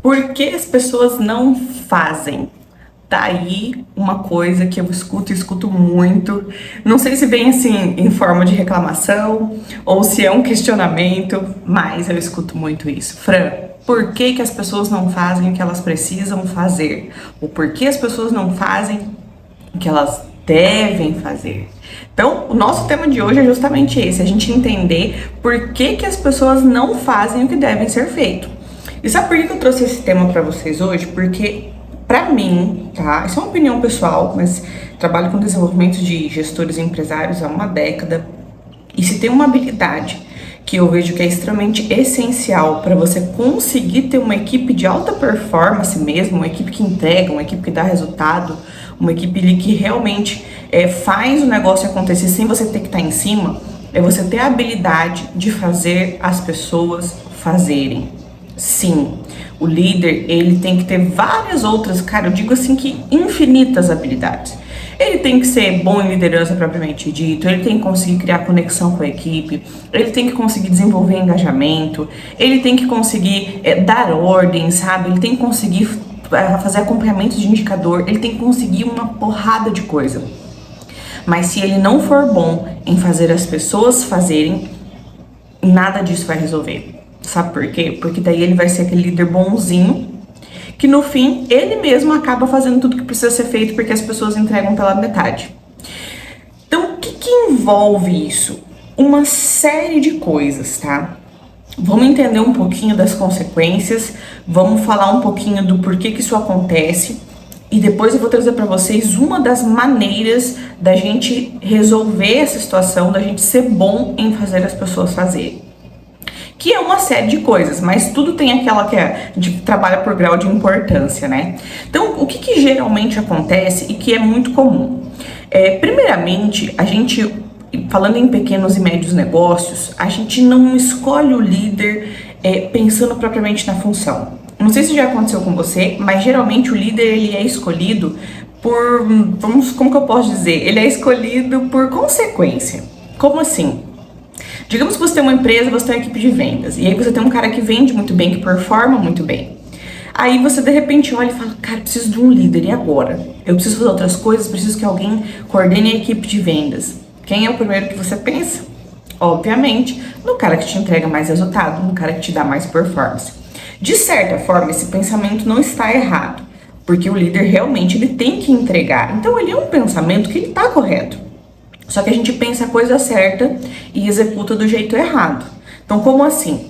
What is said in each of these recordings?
Por que as pessoas não fazem? Tá aí uma coisa que eu escuto muito. Não sei se vem assim em forma de reclamação ou se é um questionamento, mas eu escuto muito isso. Fran, por que as pessoas não fazem o que elas precisam fazer? Ou por que as pessoas não fazem o que elas devem fazer? Então, o nosso tema de hoje é justamente esse, a gente entender por que as pessoas não fazem o que devem ser feito. E sabe por que eu trouxe esse tema para vocês hoje? Porque, para mim, tá? Isso é uma opinião pessoal, mas trabalho com desenvolvimento de gestores e empresários há uma década. E se tem uma habilidade que eu vejo que é extremamente essencial para você conseguir ter uma equipe de alta performance mesmo, uma equipe que entrega, uma equipe que dá resultado, uma equipe que realmente faz o negócio acontecer sem você ter que estar em cima, é você ter a habilidade de fazer as pessoas fazerem. Sim, o líder, ele tem que ter várias outras, cara, eu digo assim que infinitas habilidades. Ele tem que ser bom em liderança propriamente dito, ele tem que conseguir criar conexão com a equipe, ele tem que conseguir desenvolver engajamento, ele tem que conseguir dar ordem, sabe? Ele tem que conseguir fazer acompanhamento de indicador, ele tem que conseguir uma porrada de coisa. Mas se ele não for bom em fazer as pessoas fazerem, nada disso vai resolver. Sabe por quê? Porque daí ele vai ser aquele líder bonzinho, que no fim, ele mesmo acaba fazendo tudo que precisa ser feito porque as pessoas entregam pela metade. Então, o que envolve isso? Uma série de coisas, tá? Vamos entender um pouquinho das consequências, vamos falar um pouquinho do porquê que isso acontece e depois eu vou trazer para vocês uma das maneiras da gente resolver essa situação, da gente ser bom em fazer as pessoas fazerem. Que é uma série de coisas, mas tudo tem aquela que a gente trabalha por grau de importância, né? Então, o que geralmente acontece e que é muito comum? Primeiramente, a gente, falando em pequenos e médios negócios, a gente não escolhe o líder pensando propriamente na função. Não sei se já aconteceu com você, mas geralmente o líder ele é escolhido por, como que eu posso dizer? Ele é escolhido por consequência. Como assim? Digamos que você tem uma empresa, você tem uma equipe de vendas, e aí você tem um cara que vende muito bem, que performa muito bem. Aí você de repente olha e fala, cara, eu preciso de um líder, e agora? Eu preciso fazer outras coisas, preciso que alguém coordene a equipe de vendas. Quem é o primeiro que você pensa? Obviamente, no cara que te entrega mais resultado, no cara que te dá mais performance. De certa forma, esse pensamento não está errado, porque o líder realmente ele tem que entregar. Então ele é um pensamento que ele está correto. Só que a gente pensa a coisa certa e executa do jeito errado. Então, como assim?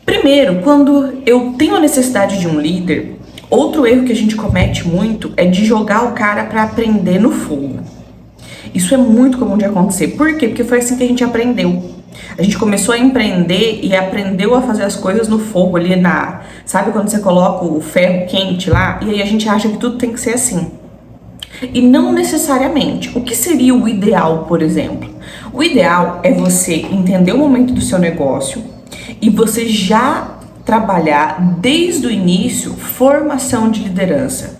Primeiro, quando eu tenho a necessidade de um líder, outro erro que a gente comete muito é de jogar o cara para aprender no fogo. Isso é muito comum de acontecer. Por quê? Porque foi assim que a gente aprendeu. A gente começou a empreender e aprendeu a fazer as coisas no fogo ali Sabe quando você coloca o ferro quente lá? E aí a gente acha que tudo tem que ser assim. E não necessariamente. O que seria o ideal, por exemplo? O ideal é você entender o momento do seu negócio e você já trabalhar desde o início formação de liderança.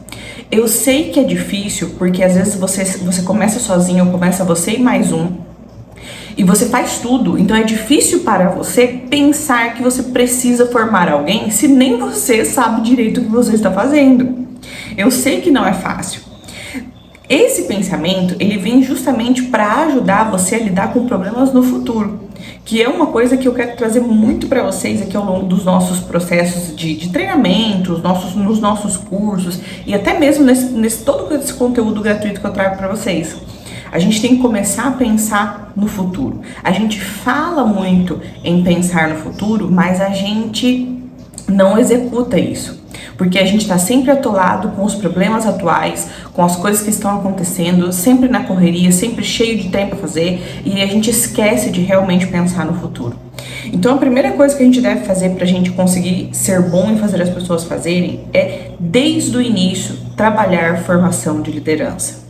Eu sei que é difícil porque às vezes você começa sozinho ou começa você e mais um e você faz tudo, então é difícil para você pensar que você precisa formar alguém se nem você sabe direito o que você está fazendo. Eu sei que não é fácil. Esse pensamento, ele vem justamente para ajudar você a lidar com problemas no futuro, que é uma coisa que eu quero trazer muito para vocês aqui ao longo dos nossos processos de treinamento, nos nossos cursos e até mesmo nesse todo esse conteúdo gratuito que eu trago para vocês. A gente tem que começar a pensar no futuro. A gente fala muito em pensar no futuro, mas a gente não executa isso. Porque a gente está sempre atolado com os problemas atuais, com as coisas que estão acontecendo, sempre na correria, sempre cheio de tempo a fazer, e a gente esquece de realmente pensar no futuro. Então a primeira coisa que a gente deve fazer para a gente conseguir ser bom em fazer as pessoas fazerem é, desde o início, trabalhar formação de liderança.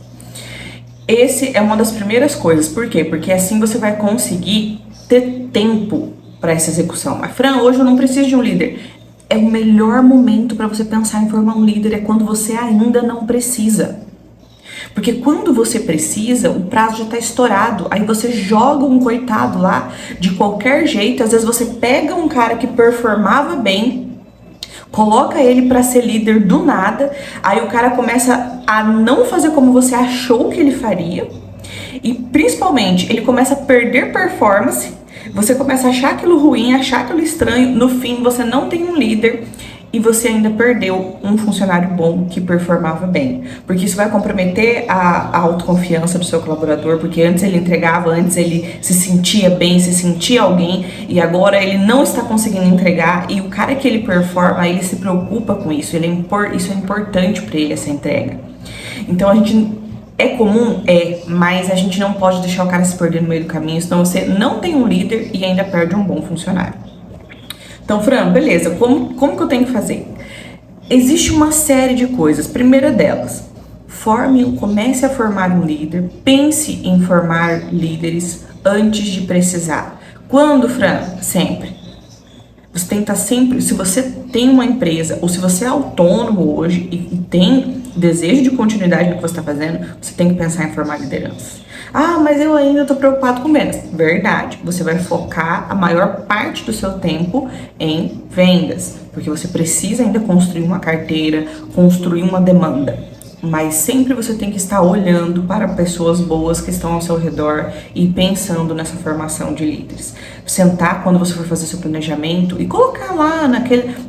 Esse é uma das primeiras coisas. Por quê? Porque assim você vai conseguir ter tempo para essa execução. Mas Fran, hoje eu não preciso de um líder. É o melhor momento para você pensar em formar um líder, é quando você ainda não precisa. Porque quando você precisa, o prazo já está estourado. Aí você joga um coitado lá de qualquer jeito. Às vezes você pega um cara que performava bem, coloca ele para ser líder do nada, aí o cara começa a não fazer como você achou que ele faria, e principalmente ele começa a perder performance, você começa a achar aquilo ruim, achar aquilo estranho, no fim você não tem um líder e você ainda perdeu um funcionário bom que performava bem. Porque isso vai comprometer a autoconfiança do seu colaborador, porque antes ele entregava, antes ele se sentia bem, se sentia alguém, e agora ele não está conseguindo entregar, e o cara que ele performa, ele se preocupa com isso, isso é importante para ele, essa entrega. Então a gente... É comum? É, mas a gente não pode deixar o cara se perder no meio do caminho, senão você não tem um líder e ainda perde um bom funcionário. Então, Fran, beleza, como que eu tenho que fazer? Existe uma série de coisas. Primeira delas, comece a formar um líder, pense em formar líderes antes de precisar. Quando, Fran? Sempre. Você tem que estar sempre, se você tem uma empresa ou se você é autônomo hoje e tem desejo de continuidade no que você está fazendo, você tem que pensar em formar lideranças. Ah, mas eu ainda estou preocupado com vendas. Verdade, você vai focar a maior parte do seu tempo em vendas, porque você precisa ainda construir uma carteira, construir uma demanda. Mas sempre você tem que estar olhando para pessoas boas que estão ao seu redor e pensando nessa formação de líderes. Sentar quando você for fazer seu planejamento e colocar lá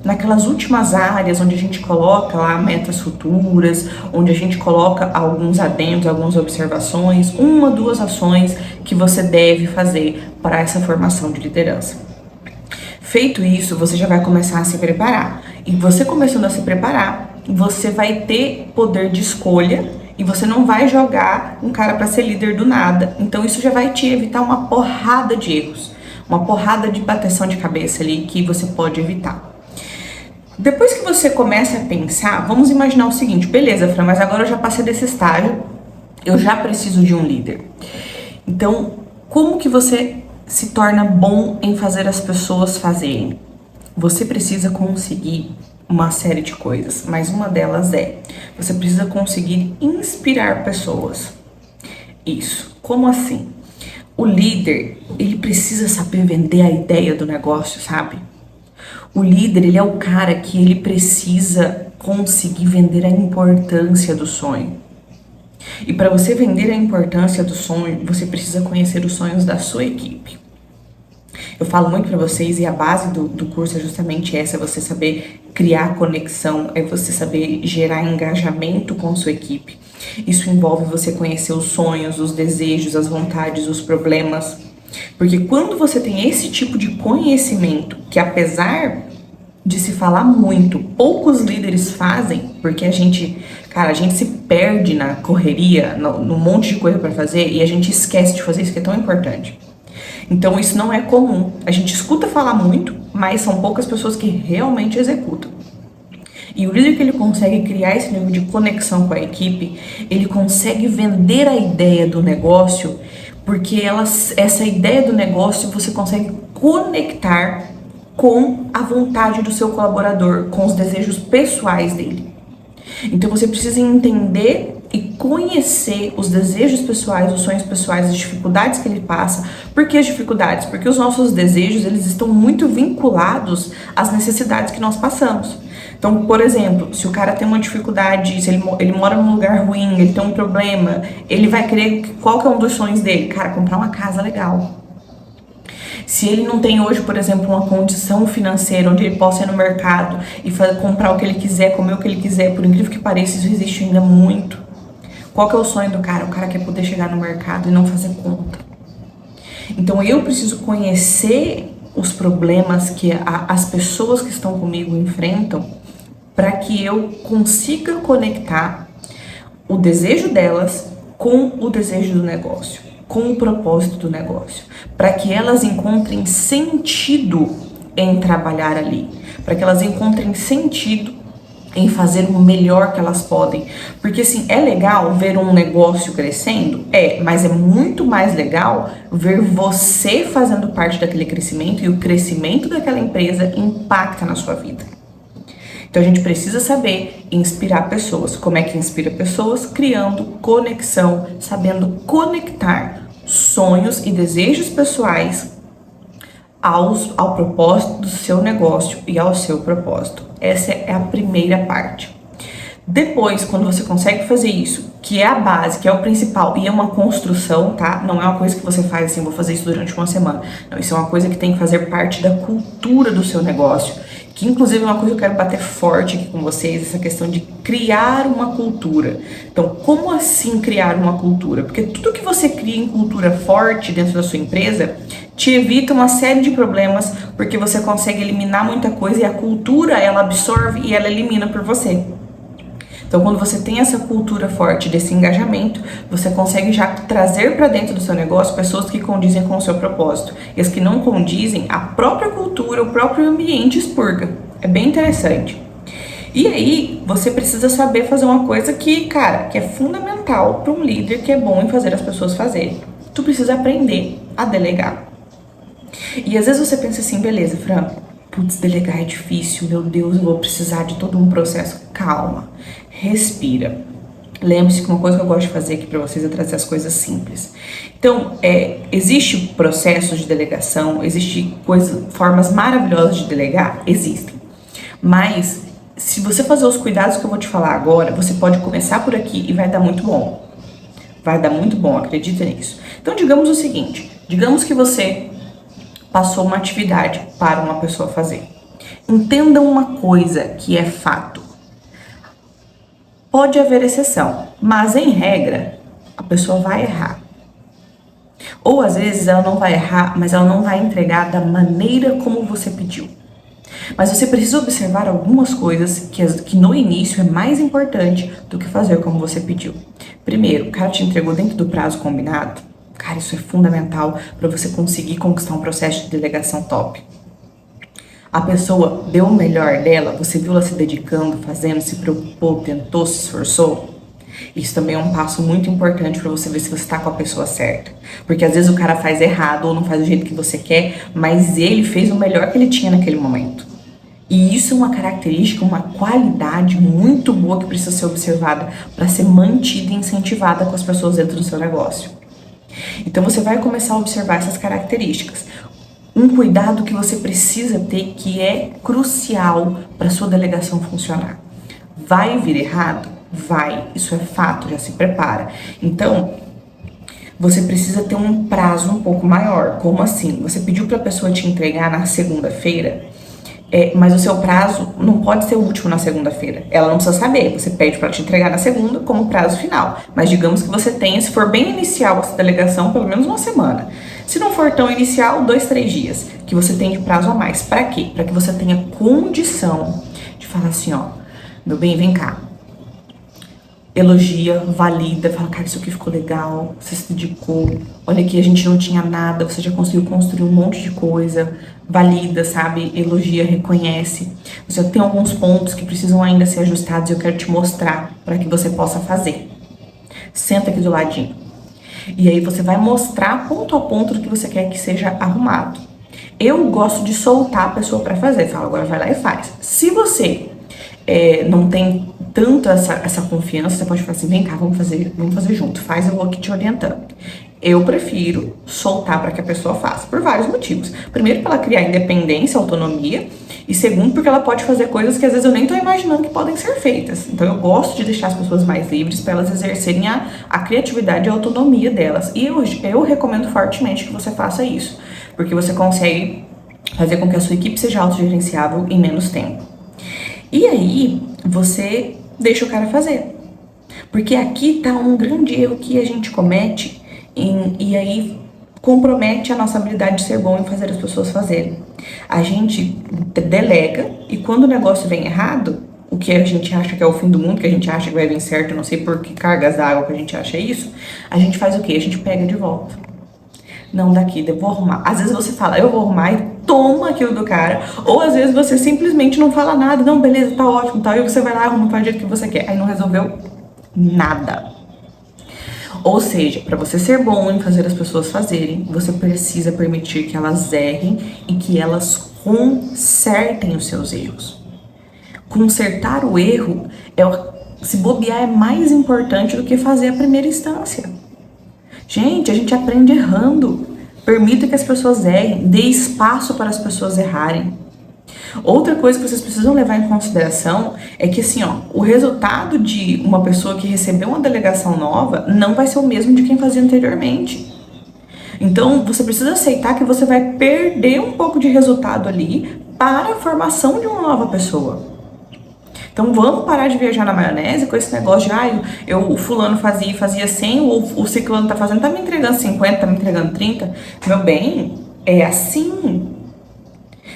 naquelas últimas áreas onde a gente coloca lá metas futuras, onde a gente coloca alguns adendos, algumas observações, 1, 2 ações que você deve fazer para essa formação de liderança. Feito isso, você já vai começar a se preparar. E você começando a se preparar, você vai ter poder de escolha e você não vai jogar um cara para ser líder do nada. Então isso já vai te evitar uma porrada de erros, uma porrada de bateção de cabeça ali que você pode evitar. Depois que você começa a pensar, vamos imaginar o seguinte: beleza, Fran, mas agora eu já passei desse estágio, eu já preciso de um líder. Então, como que você se torna bom em fazer as pessoas fazerem? Você precisa conseguir uma série de coisas, mas uma delas você precisa conseguir inspirar pessoas. Isso. Como assim? O líder, ele precisa saber vender a ideia do negócio, sabe? O líder, ele é o cara que ele precisa conseguir vender a importância do sonho. E para você vender a importância do sonho, você precisa conhecer os sonhos da sua equipe. Eu falo muito para vocês, e a base do curso é justamente essa: é você saber criar conexão, é você saber gerar engajamento com sua equipe. Isso envolve você conhecer os sonhos, os desejos, as vontades, os problemas. Porque quando você tem esse tipo de conhecimento, que apesar de se falar muito, poucos líderes fazem, porque a gente se perde na correria, no monte de coisa para fazer, e a gente esquece de fazer isso que é tão importante. Então isso não é comum. A gente escuta falar muito, mas são poucas pessoas que realmente executam. E o líder que ele consegue criar esse nível de conexão com a equipe, ele consegue vender a ideia do negócio, porque essa ideia do negócio você consegue conectar com a vontade do seu colaborador, com os desejos pessoais dele. Então você precisa entender e conhecer os desejos pessoais, os sonhos pessoais, as dificuldades que ele passa. Por que as dificuldades? Porque os nossos desejos, eles estão muito vinculados às necessidades que nós passamos. Então, por exemplo, se o cara tem uma dificuldade, se ele mora num lugar ruim, ele tem um problema, ele vai querer, qual que é um dos sonhos dele? Cara, comprar uma casa legal. Se ele não tem hoje, por exemplo, uma condição financeira onde ele possa ir no mercado e comprar o que ele quiser, comer o que ele quiser, por incrível que pareça, isso existe ainda muito. Qual que é o sonho do cara? O cara quer poder chegar no mercado e não fazer conta. Então eu preciso conhecer os problemas que as pessoas que estão comigo enfrentam, para que eu consiga conectar o desejo delas com o desejo do negócio, com o propósito do negócio, para que elas encontrem sentido em trabalhar ali, para que elas encontrem sentido em fazer o melhor que elas podem. Porque assim, é legal ver um negócio crescendo? Mas é muito mais legal ver você fazendo parte daquele crescimento, e o crescimento daquela empresa impacta na sua vida. Então a gente precisa saber inspirar pessoas. Como é que inspira pessoas? Criando conexão, sabendo conectar sonhos e desejos pessoais ao propósito do seu negócio e ao seu propósito. Essa é a primeira parte. Depois, quando você consegue fazer isso, que é a base, que é o principal, e é uma construção, tá? Não é uma coisa que você faz assim, vou fazer isso durante uma semana. Não, isso é uma coisa que tem que fazer parte da cultura do seu negócio. Que inclusive é uma coisa que eu quero bater forte aqui com vocês, essa questão de criar uma cultura. Então, como assim criar uma cultura? Porque tudo que você cria em cultura forte dentro da sua empresa te evita uma série de problemas, porque você consegue eliminar muita coisa e a cultura, ela absorve e ela elimina por você. Então, quando você tem essa cultura forte desse engajamento, você consegue já trazer para dentro do seu negócio pessoas que condizem com o seu propósito. E as que não condizem, a própria cultura, o próprio ambiente expurga. É bem interessante. E aí, você precisa saber fazer uma coisa que, cara, que é fundamental para um líder que é bom em fazer as pessoas fazerem. Tu precisa aprender a delegar. E às vezes você pensa assim, beleza, Fran, putz, delegar é difícil, meu Deus, eu vou precisar de todo um processo. Calma, respira. Lembre-se que uma coisa que eu gosto de fazer aqui para vocês é trazer as coisas simples. Então, existe processo de delegação, existe formas maravilhosas de delegar? Existem. Mas, se você fazer os cuidados que eu vou te falar agora, você pode começar por aqui e vai dar muito bom. Vai dar muito bom, acredita nisso. Então, digamos o seguinte, digamos que você passou uma atividade para uma pessoa fazer. Entenda uma coisa que é fato. Pode haver exceção, mas em regra, a pessoa vai errar. Ou às vezes ela não vai errar, mas ela não vai entregar da maneira como você pediu. Mas você precisa observar algumas coisas que no início é mais importante do que fazer como você pediu. Primeiro, o cara te entregou dentro do prazo combinado. Cara, isso é fundamental para você conseguir conquistar um processo de delegação top. A pessoa deu o melhor dela, você viu ela se dedicando, fazendo, se preocupou, tentou, se esforçou. Isso também é um passo muito importante para você ver se você está com a pessoa certa. Porque às vezes o cara faz errado ou não faz do jeito que você quer, mas ele fez o melhor que ele tinha naquele momento. E isso é uma característica, uma qualidade muito boa que precisa ser observada para ser mantida e incentivada com as pessoas dentro do seu negócio. Então você vai começar a observar essas características. Um cuidado que você precisa ter, que é crucial para sua delegação funcionar. Vai vir errado? Vai, isso é fato, já se prepara. Então, você precisa ter um prazo um pouco maior. Como assim? Você pediu para a pessoa te entregar na segunda-feira, mas o seu prazo não pode ser o último na segunda-feira. Ela não precisa saber. Você pede para te entregar na segunda como prazo final. Mas digamos que você tenha, se for bem inicial essa delegação, pelo menos uma semana. Se não for tão inicial, 2, 3 dias, que você tem de prazo a mais. Para quê? Para que você tenha condição de falar assim, ó, meu bem, vem cá. Elogia, valida, fala, cara, isso aqui ficou legal, você se dedicou, olha aqui, a gente não tinha nada, você já conseguiu construir um monte de coisa, valida, sabe, elogia, reconhece. Você tem alguns pontos que precisam ainda ser ajustados e eu quero te mostrar para que você possa fazer. Senta aqui do ladinho. E aí você vai mostrar ponto a ponto do que você quer que seja arrumado. Eu gosto de soltar a pessoa para fazer, fala, agora vai lá e faz. Se você não tem tanto essa confiança, você pode falar assim, vem cá, vamos fazer junto, faz, eu vou aqui te orientando. Eu prefiro soltar para que a pessoa faça, por vários motivos. Primeiro, para ela criar independência, autonomia, e segundo, porque ela pode fazer coisas que às vezes eu nem tô imaginando que podem ser feitas. Então eu gosto de deixar as pessoas mais livres para elas exercerem a criatividade e a autonomia delas. E eu recomendo fortemente que você faça isso, porque você consegue fazer com que a sua equipe seja autogerenciável em menos tempo. E aí, você deixa o cara fazer. Porque aqui tá um grande erro que a gente comete e aí compromete a nossa habilidade de ser bom em fazer as pessoas fazerem. A gente delega e quando o negócio vem errado, o que a gente acha que é o fim do mundo, que a gente acha que vai vir certo, eu não sei por que cargas d'água que a gente acha isso, a gente faz o quê? A gente pega de volta. Não, daqui, eu vou arrumar. Às vezes você fala, eu vou arrumar e toma aquilo do cara. Ou às vezes você simplesmente não fala nada. Não, beleza, tá ótimo, tá. E você vai lá, arruma, faz do jeito que você quer. Aí não resolveu nada. Ou seja, para você ser bom em fazer as pessoas fazerem, você precisa permitir que elas errem e que elas consertem os seus erros. Consertar o erro, se bobear, é mais importante do que fazer a primeira instância. Gente, a gente aprende errando. Permita que as pessoas errem, dê espaço para as pessoas errarem. Outra coisa que vocês precisam levar em consideração é que, assim, ó, o resultado de uma pessoa que recebeu uma delegação nova não vai ser o mesmo de quem fazia anteriormente. Então, você precisa aceitar que você vai perder um pouco de resultado ali para a formação de uma nova pessoa. Então, vamos parar de viajar na maionese com esse negócio de, o fulano fazia 100, o ciclano tá fazendo, tá me entregando 50, tá me entregando 30. Meu bem, é assim.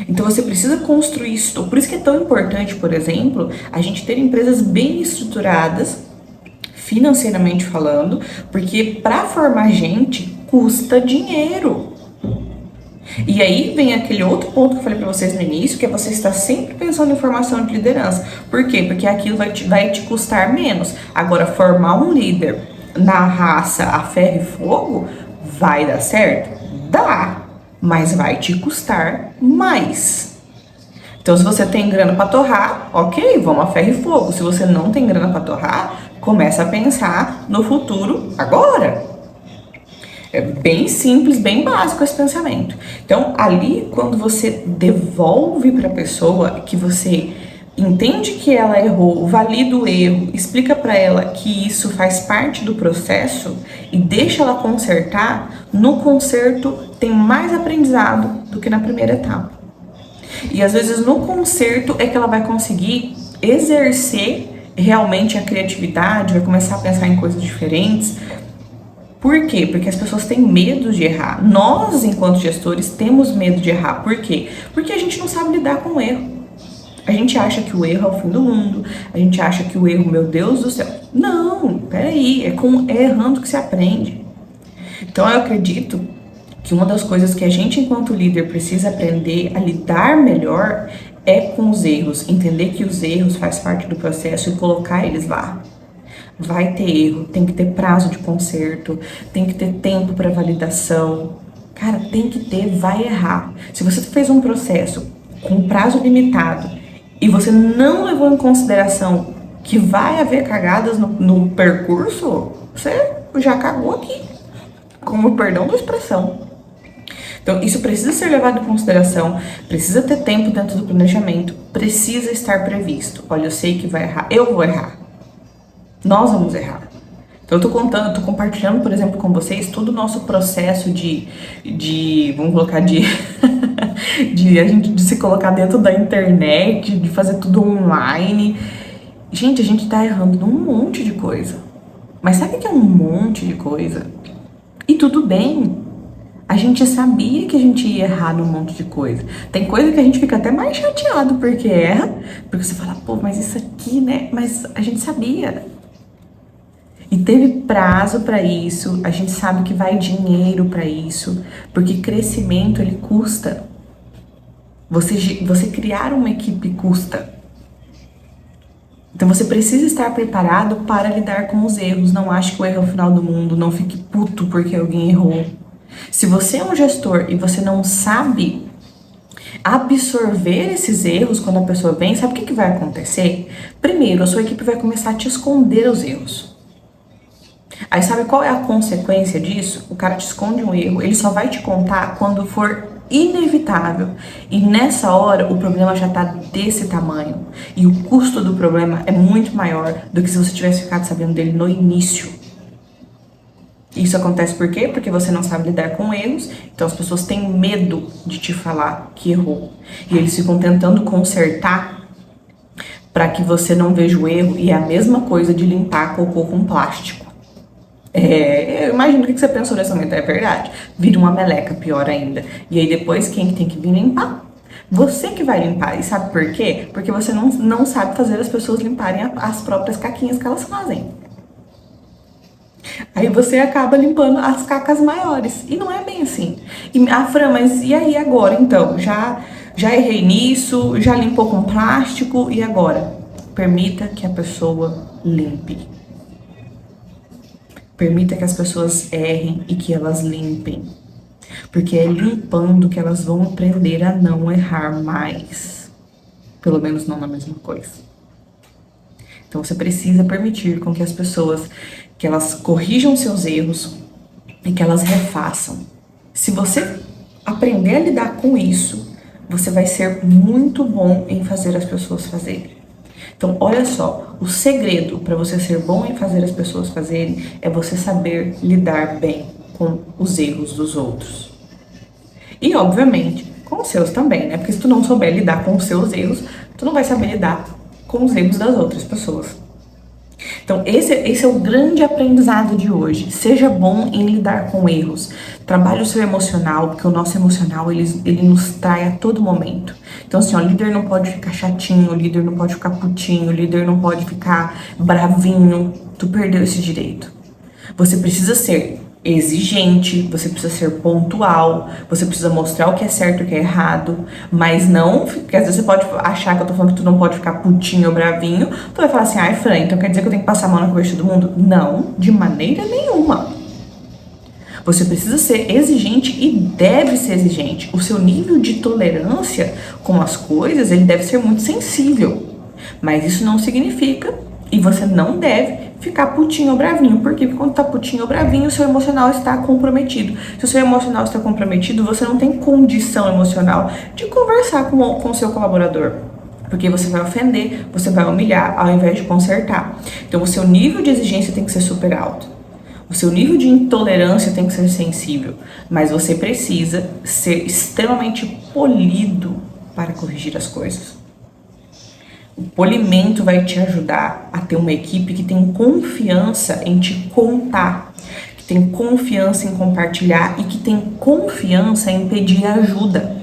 Então você precisa construir isso. Por isso que é tão importante, por exemplo, a gente ter empresas bem estruturadas, financeiramente falando, porque para formar gente custa dinheiro. E aí vem aquele outro ponto que eu falei para vocês no início, que é você estar sempre pensando em formação de liderança. Por quê? Porque aquilo vai te custar menos. Agora, formar um líder na raça a ferro e fogo vai dar certo? Dá, mas vai te custar mais. Então, se você tem grana para torrar, ok, vamos a ferro e fogo. Se você não tem grana para torrar, começa a pensar no futuro agora. É bem simples, bem básico esse pensamento. Então, ali, quando você devolve para a pessoa, que você entende que ela errou, valida o erro, explica para ela que isso faz parte do processo e deixa ela consertar, no conserto tem mais aprendizado do que na primeira etapa. E às vezes no conserto é que ela vai conseguir exercer realmente a criatividade, vai começar a pensar em coisas diferentes. Por quê? Porque as pessoas têm medo de errar. Nós, enquanto gestores, temos medo de errar. Por quê? Porque a gente não sabe lidar com o erro. A gente acha que o erro é o fim do mundo. A gente acha que o erro, meu Deus do céu. Não, peraí. É errando que se aprende. Então, eu acredito que uma das coisas que a gente, enquanto líder, precisa aprender a lidar melhor é com os erros. Entender que os erros faz parte do processo e colocar eles lá. Vai ter erro, tem que ter prazo de conserto, tem que ter tempo para validação. Cara, tem que ter, vai errar. Se você fez um processo com prazo limitado e você não levou em consideração que vai haver cagadas no percurso, você já cagou aqui, com o perdão da expressão. Então, isso precisa ser levado em consideração, precisa ter tempo dentro do planejamento, precisa estar previsto. Olha, eu sei que vai errar, eu vou errar. Nós vamos errar. Então eu tô compartilhando, por exemplo, com vocês todo o nosso processo vamos colocar de se colocar dentro da internet, de fazer tudo online. Gente, a gente tá errando num monte de coisa. Mas sabe que é um monte de coisa? E tudo bem. A gente sabia que a gente ia errar num monte de coisa. Tem coisa que a gente fica até mais chateado porque erra, porque você fala, pô, mas isso aqui, né? Mas a gente sabia. E teve prazo para isso, a gente sabe que vai dinheiro para isso, porque crescimento ele custa. Você criar uma equipe custa. Então você precisa estar preparado para lidar com os erros. Não ache que o erro é o final do mundo, não fique puto porque alguém errou. Se você é um gestor e você não sabe absorver esses erros quando a pessoa vem, sabe o que vai acontecer? Primeiro, a sua equipe vai começar a te esconder os erros. Aí sabe qual é a consequência disso? O cara te esconde um erro, ele só vai te contar quando for inevitável. E nessa hora o problema já tá desse tamanho. E o custo do problema é muito maior do que se você tivesse ficado sabendo dele no início. Isso acontece por quê? Porque você não sabe lidar com erros, então as pessoas têm medo de te falar que errou. E eles ficam tentando consertar para que você não veja o erro, e é a mesma coisa de limpar cocô com plástico. Eu imagino o que você pensou nesse momento, é verdade. Vira uma meleca, pior ainda. E aí depois quem que tem que vir limpar? Você que vai limpar. E sabe por quê? Porque você não sabe fazer as pessoas limparem as próprias caquinhas que elas fazem. Aí você acaba limpando as cacas maiores. E não é bem assim. E, Fran, mas e aí agora então? Já errei nisso, já limpou com plástico, e agora? Permita que a pessoa limpe. Permita que as pessoas errem e que elas limpem. Porque é limpando que elas vão aprender a não errar mais. Pelo menos não na mesma coisa. Então você precisa permitir com que as pessoas, que elas corrijam seus erros e que elas refaçam. Se você aprender a lidar com isso, você vai ser muito bom em fazer as pessoas fazerem. Então, olha só, o segredo para você ser bom em fazer as pessoas fazerem é você saber lidar bem com os erros dos outros. E, obviamente, com os seus também, né? Porque se tu não souber lidar com os seus erros, tu não vai saber lidar com os erros das outras pessoas. Então, esse é o grande aprendizado de hoje. Seja bom em lidar com erros. Trabalhe o seu emocional, porque o nosso emocional, ele nos trai a todo momento. Então, assim, ó, o líder não pode ficar chatinho, o líder não pode ficar putinho, o líder não pode ficar bravinho. Tu perdeu esse direito. Você precisa ser exigente, você precisa ser pontual, você precisa mostrar o que é certo e o que é errado, mas não, porque às vezes você pode achar que eu tô falando que tu não pode ficar putinho ou bravinho, tu vai falar assim, ai Fran, então quer dizer que eu tenho que passar a mão na cabeça de todo mundo? Não, de maneira nenhuma. Você precisa ser exigente e deve ser exigente. O seu nível de tolerância com as coisas, ele deve ser muito sensível, mas isso não significa, e você não deve ficar putinho ou bravinho. Por quê? Porque quando tá putinho ou bravinho, o seu emocional está comprometido. Se o seu emocional está comprometido, você não tem condição emocional de conversar com o seu colaborador. Porque você vai ofender, você vai humilhar, ao invés de consertar. Então, o seu nível de exigência tem que ser super alto. O seu nível de intolerância tem que ser sensível. Mas você precisa ser extremamente polido para corrigir as coisas. O polimento vai te ajudar a ter uma equipe que tem confiança em te contar, que tem confiança em compartilhar e que tem confiança em pedir ajuda.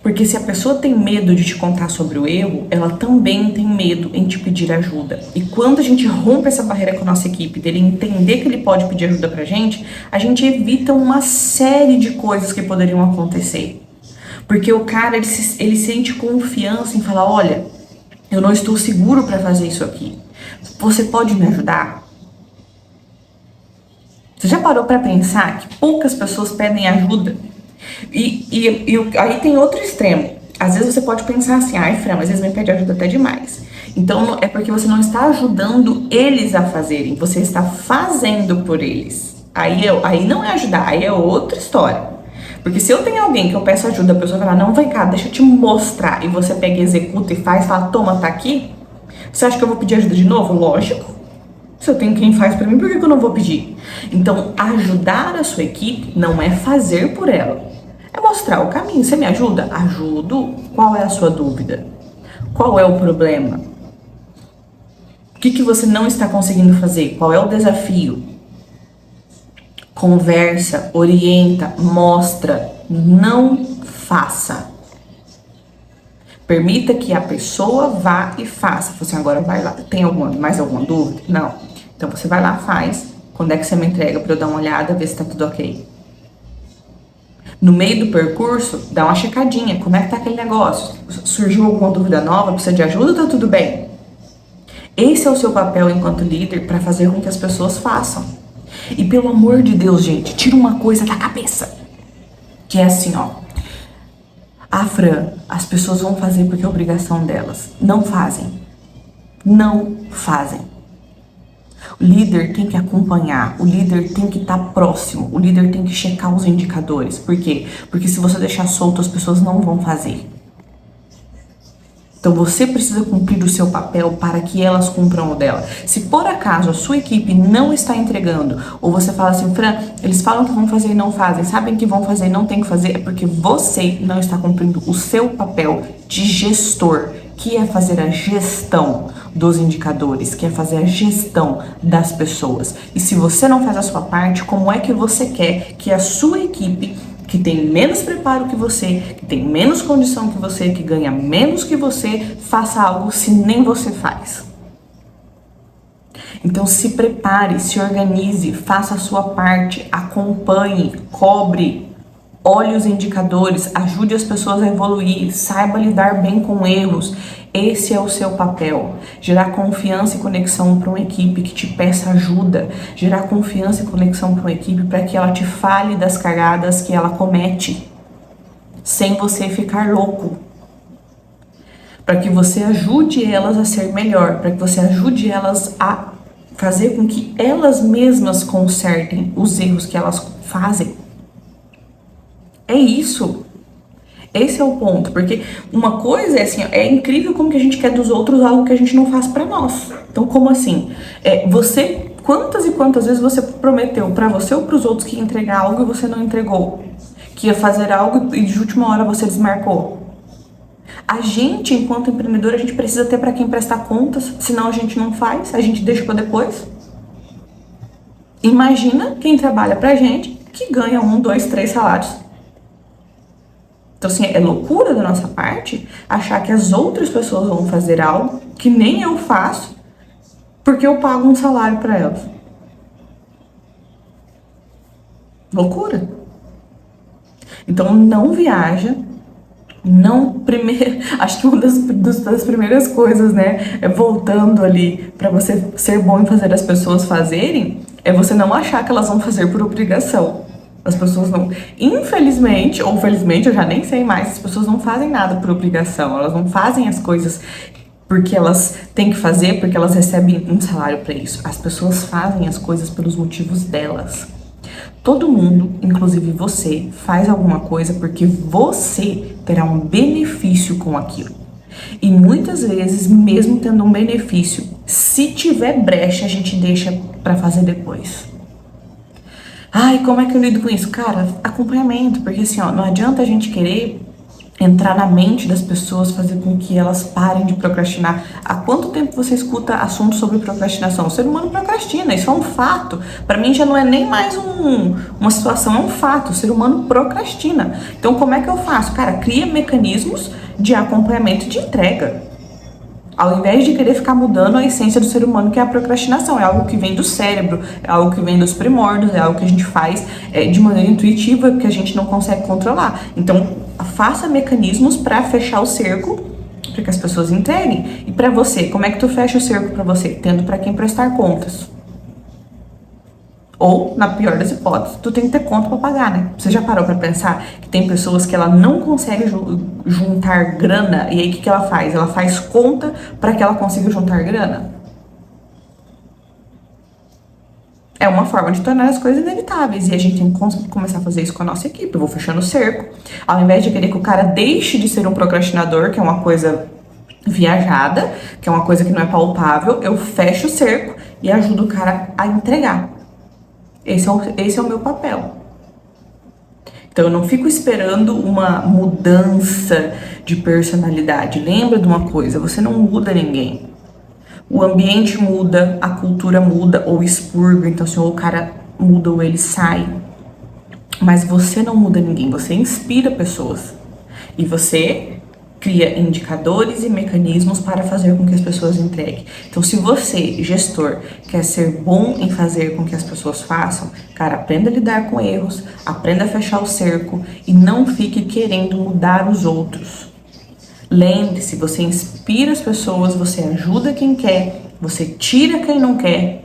Porque se a pessoa tem medo de te contar sobre o erro, ela também tem medo em te pedir ajuda. E quando a gente rompe essa barreira com a nossa equipe, dele entender que ele pode pedir ajuda pra gente, a gente evita uma série de coisas que poderiam acontecer. Porque o cara, ele sente confiança em falar, olha, eu não estou seguro para fazer isso aqui. Você pode me ajudar? Você já parou para pensar que poucas pessoas pedem ajuda? E aí tem outro extremo. Às vezes você pode pensar assim, ai Fran, às vezes me pede ajuda até demais. Então é porque você não está ajudando eles a fazerem, você está fazendo por eles. Aí não é ajudar, aí é outra história. Porque se eu tenho alguém que eu peço ajuda, a pessoa vai lá, não, vem cá, deixa eu te mostrar, e você pega, executa e faz, fala, toma, tá aqui, você acha que eu vou pedir ajuda de novo? Lógico. Se eu tenho quem faz pra mim, por que eu não vou pedir? Então, ajudar a sua equipe não é fazer por ela, é mostrar o caminho. Você me ajuda? Ajudo. Qual é a sua dúvida? Qual é o problema? O que você não está conseguindo fazer? Qual é o desafio? Conversa, orienta, mostra, não faça. Permita que a pessoa vá e faça. Você agora vai lá. Tem mais alguma dúvida? Não. Então você vai lá, faz. Quando é que você me entrega para eu dar uma olhada, ver se tá tudo ok? No meio do percurso, dá uma checadinha. Como é que tá aquele negócio? Surgiu alguma dúvida nova? Precisa de ajuda ou tá tudo bem? Esse é o seu papel enquanto líder para fazer com que as pessoas façam. E pelo amor de Deus, gente, tira uma coisa da cabeça. Que é assim, ó. Ah, Fran, as pessoas vão fazer porque é obrigação delas. Não fazem. Não fazem. O líder tem que acompanhar, o líder tem que estar próximo, o líder tem que checar os indicadores. Por quê? Porque se você deixar solto, as pessoas não vão fazer. Então você precisa cumprir o seu papel para que elas cumpram o dela. Se por acaso a sua equipe não está entregando, ou você fala assim, Fran, eles falam que vão fazer e não fazem, sabem que vão fazer e não tem que fazer, é porque você não está cumprindo o seu papel de gestor, que é fazer a gestão dos indicadores, que é fazer a gestão das pessoas. E se você não faz a sua parte, como é que você quer que a sua equipe, que tem menos preparo que você, que tem menos condição que você, que ganha menos que você, faça algo se nem você faz? Então se prepare, se organize, faça a sua parte, acompanhe, cobre, olhe os indicadores, ajude as pessoas a evoluir, saiba lidar bem com erros. Esse é o seu papel. Gerar confiança e conexão para uma equipe que te peça ajuda. Gerar confiança e conexão para uma equipe para que ela te fale das cagadas que ela comete, sem você ficar louco. Para que você ajude elas a ser melhor, para que você ajude elas a fazer com que elas mesmas consertem os erros que elas fazem. É isso. Esse é o ponto, porque uma coisa é assim, é incrível como que a gente quer dos outros algo que a gente não faz pra nós. Então, como assim? Você, quantas e quantas vezes você prometeu pra você ou pros outros que ia entregar algo e você não entregou? Que ia fazer algo e de última hora você desmarcou? A gente, enquanto empreendedor, a gente precisa ter pra quem prestar contas, senão a gente não faz, a gente deixa pra depois. Imagina quem trabalha pra gente que ganha 1, 2, 3 salários. Então, assim, é loucura da nossa parte achar que as outras pessoas vão fazer algo que nem eu faço porque eu pago um salário para elas. Loucura. Então, não viaja. Não, primeiro, acho que uma das primeiras coisas, né, é voltando ali para você ser bom em fazer as pessoas fazerem, é você não achar que elas vão fazer por obrigação. As pessoas não, infelizmente, ou felizmente, eu já nem sei mais, as pessoas não fazem nada por obrigação, elas não fazem as coisas porque elas têm que fazer, porque elas recebem um salário para isso. As pessoas fazem as coisas pelos motivos delas. Todo mundo, inclusive você, faz alguma coisa porque você terá um benefício com aquilo. E muitas vezes, mesmo tendo um benefício, se tiver brecha, a gente deixa para fazer depois. Ai, como é que eu lido com isso? Cara, acompanhamento, porque assim, ó, não adianta a gente querer entrar na mente das pessoas, fazer com que elas parem de procrastinar. Há quanto tempo você escuta assuntos sobre procrastinação? O ser humano procrastina, isso é um fato. Para mim já não é nem mais uma situação, é um fato. O ser humano procrastina. Então como é que eu faço? Cara, cria mecanismos de acompanhamento e de entrega. Ao invés de querer ficar mudando a essência do ser humano, que é a procrastinação. É algo que vem do cérebro, é algo que vem dos primórdios, é algo que a gente faz de maneira intuitiva, que a gente não consegue controlar. Então, faça mecanismos para fechar o cerco, para que as pessoas entreguem. E para você, como é que tu fecha o cerco para você? Tendo para quem prestar contas. Ou, na pior das hipóteses, tu tem que ter conta para pagar, né? Você já parou para pensar que tem pessoas que ela não consegue juntar grana e aí o que ela faz? Ela faz conta para que ela consiga juntar grana? É uma forma de tornar as coisas inevitáveis e a gente tem que começar a fazer isso com a nossa equipe. Eu vou fechando o cerco. Ao invés de querer que o cara deixe de ser um procrastinador, que é uma coisa viajada, que é uma coisa que não é palpável, eu fecho o cerco e ajudo o cara a entregar. Esse é o meu papel. Então eu não fico esperando uma mudança de personalidade. Lembra de uma coisa, você não muda ninguém. O ambiente muda, a cultura muda ou expurga, então se o cara muda ou ele sai. Mas você não muda ninguém, você inspira pessoas. E você cria indicadores e mecanismos para fazer com que as pessoas entreguem. Então, se você, gestor, quer ser bom em fazer com que as pessoas façam, cara, aprenda a lidar com erros, aprenda a fechar o cerco e não fique querendo mudar os outros. Lembre-se, você inspira as pessoas, você ajuda quem quer, você tira quem não quer.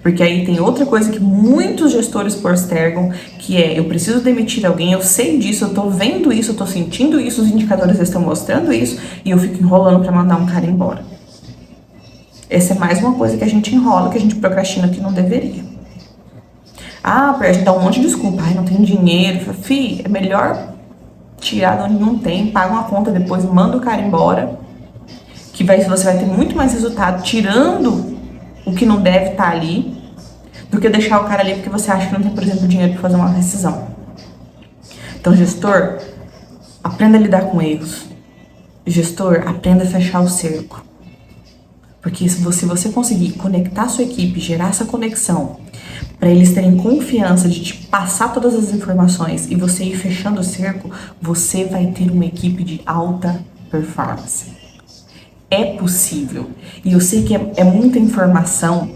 Porque aí tem outra coisa que muitos gestores postergam, que é, eu preciso demitir alguém, eu sei disso, eu tô vendo isso, eu tô sentindo isso, os indicadores estão mostrando isso, e eu fico enrolando para mandar um cara embora. Essa é mais uma coisa que a gente enrola, que a gente procrastina que não deveria. Ah, a gente dá um monte de desculpa, ai, não tem dinheiro. É melhor tirar de onde não tem, paga uma conta depois, manda o cara embora, que você vai ter muito mais resultado tirando o que não deve estar ali, do que deixar o cara ali porque você acha que não tem, por exemplo, dinheiro para fazer uma rescisão. Então, gestor, aprenda a lidar com erros. Gestor, aprenda a fechar o cerco. Porque se você conseguir conectar a sua equipe, gerar essa conexão, para eles terem confiança de te passar todas as informações e você ir fechando o cerco, você vai ter uma equipe de alta performance. É possível. E eu sei que é muita informação,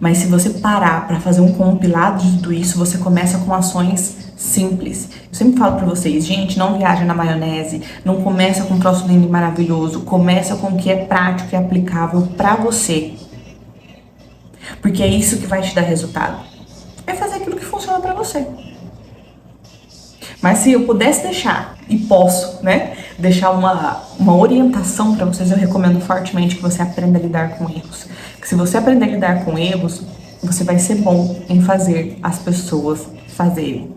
mas se você parar para fazer um compilado de tudo isso, você começa com ações simples. Eu sempre falo para vocês, gente, não viaja na maionese, não começa com um troço lindo e maravilhoso, começa com o que é prático e aplicável para você. Porque é isso que vai te dar resultado. É fazer aquilo que funciona para você. Mas se eu pudesse deixar, e posso, né, deixar uma orientação para vocês, eu recomendo fortemente que você aprenda a lidar com erros. Que se você aprender a lidar com erros, você vai ser bom em fazer as pessoas fazerem.